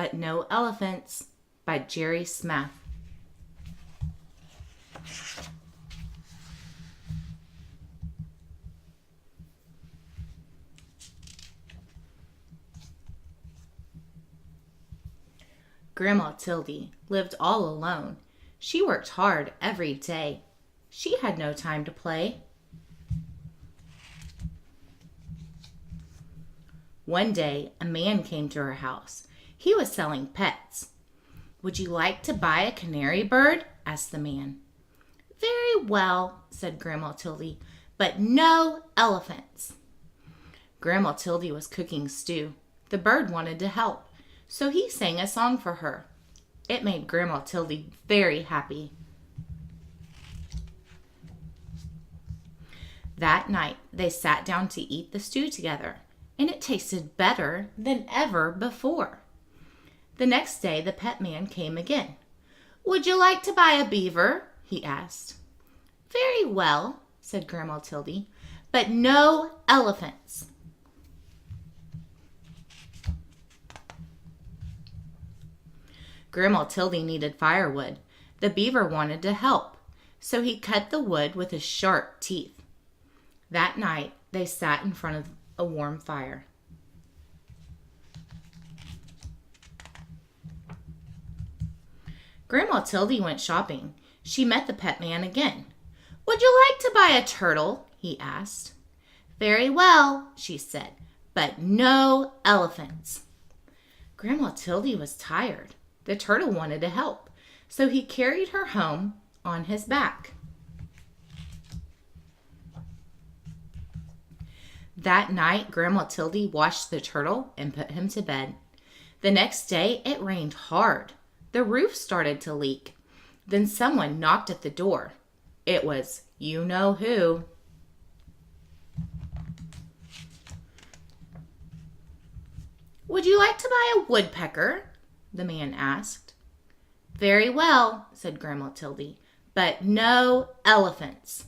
but no elephants, by Jerry Smath. Grandma Tildy lived all alone. She worked hard every day. She had no time to play. One day, a man came to her house. He was selling pets. "Would you like to buy a canary bird?" asked the man. "Very well," said Grandma Tildy, "but no elephants." Grandma Tildy was cooking stew. The bird wanted to help, so he sang a song for her. It made Grandma Tildy very happy. That night, they sat down to eat the stew together, and it tasted better than ever before. The next day, the pet man came again. "Would you like to buy a beaver?" he asked. "Very well," said Grandma Tildy, "but no elephants." Grandma Tildy needed firewood. The beaver wanted to help, so he cut the wood with his sharp teeth. That night, they sat in front of a warm fire. Grandma Tildy went shopping. She met the pet man again. "Would you like to buy a turtle?" he asked. "Very well," she said, "but no elephants." Grandma Tildy was tired. The turtle wanted to help, so he carried her home on his back. That night, Grandma Tildy washed the turtle and put him to bed. The next day, it rained hard. The roof started to leak. Then someone knocked at the door. It was you know who. "Would you like to buy a woodpecker?" the man asked. "Very well," said Grandma Tildy, "but no elephants."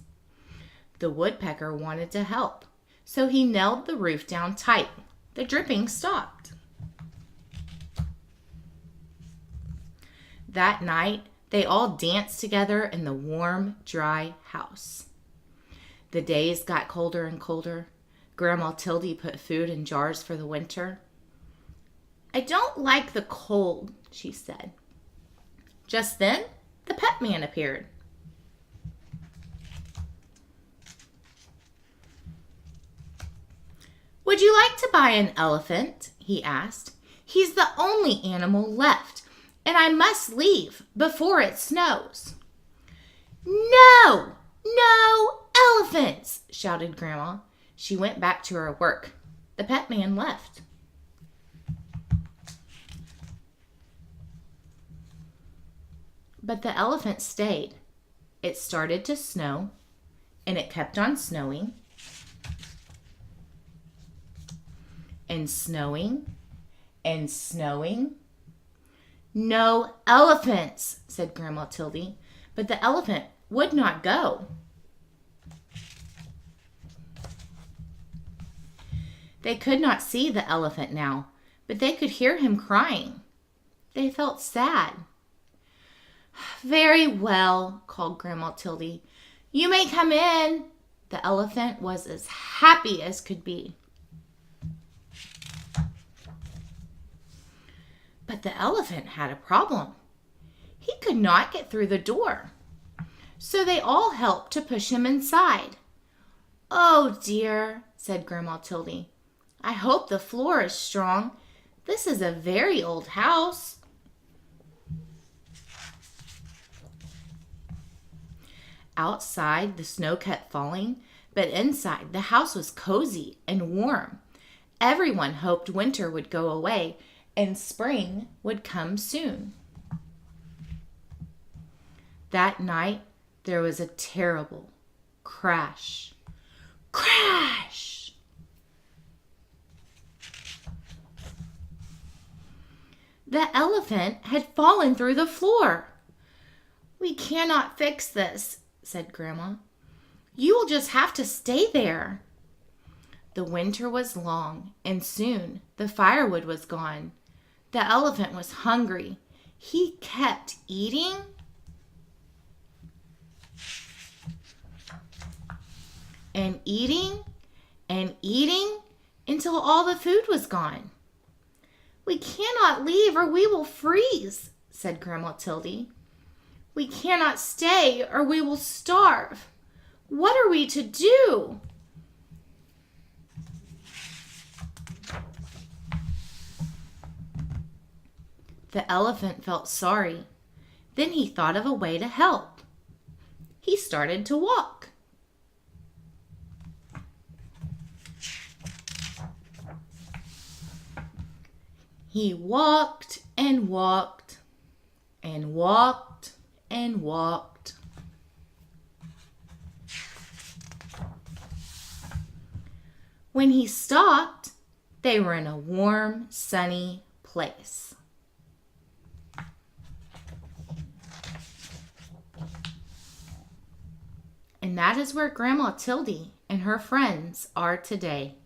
The woodpecker wanted to help, so he nailed the roof down tight. The dripping stopped. That night, they all danced together in the warm, dry house. The days got colder and colder. Grandma Tildy put food in jars for the winter. "I don't like the cold," she said. Just then, the pet man appeared. "Would you like to buy an elephant?" he asked. "He's the only animal left, and I must leave before it snows." "No! No elephants!" shouted Grandma. She went back to her work. The pet man left. But the elephant stayed. It started to snow, and it kept on snowing, and snowing, and snowing. "No elephants," said Grandma Tildy, but the elephant would not go. They could not see the elephant now, but they could hear him crying. They felt sad. "Very well," called Grandma Tildy. "You may come in." The elephant was as happy as could be. But the elephant had a problem. He could not get through the door. So they all helped to push him inside. "Oh dear," said Grandma Tildy. "I hope the floor is strong. This is a very old house." Outside, the snow kept falling, but inside, the house was cozy and warm. Everyone hoped winter would go away and spring would come soon. That night, there was a terrible crash. Crash! The elephant had fallen through the floor. "We cannot fix this," said Grandma. "You will just have to stay there." The winter was long, and soon the firewood was gone. The elephant was hungry. He kept eating and eating and eating until all the food was gone. "We cannot leave or we will freeze," said Grandma Tildy. "We cannot stay or we will starve. What are we to do?" The elephant felt sorry. Then he thought of a way to help. He started to walk. He walked and walked and walked and walked. When he stopped, they were in a warm, sunny place. And that is where Grandma Tildy and her friends are today.